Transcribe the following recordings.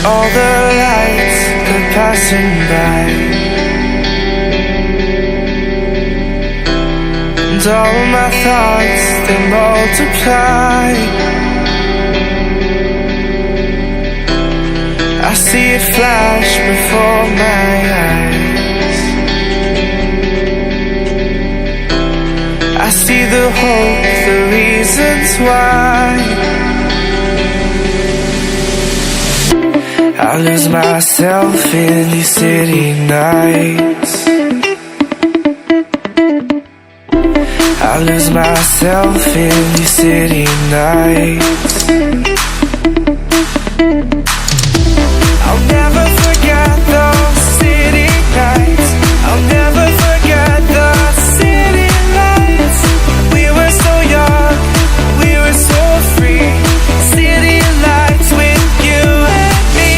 All the lights, they're passing by, and all my thoughts, they multiply. I see it flash before my eyes. I see the hope, the reasons why. I lose myself in these city nights. I lose myself in these city nights. I'll never forget those city nights. I'll never forget the city lights. We were so young, we were so free. City lights with you and me.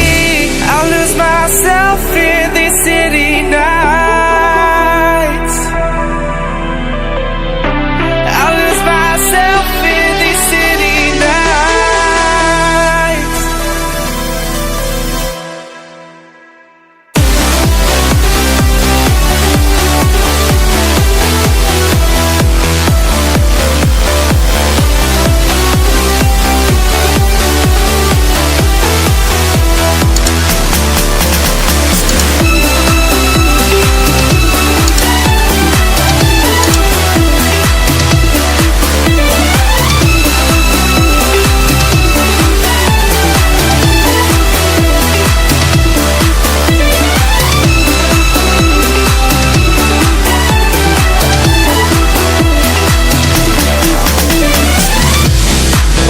I'll lose myself in these city nights. I'll lose myself in these city nights.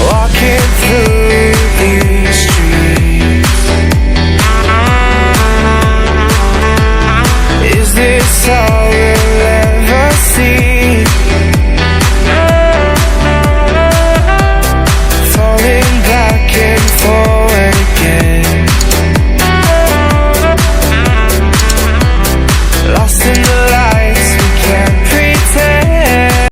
Walking through these streets, is this all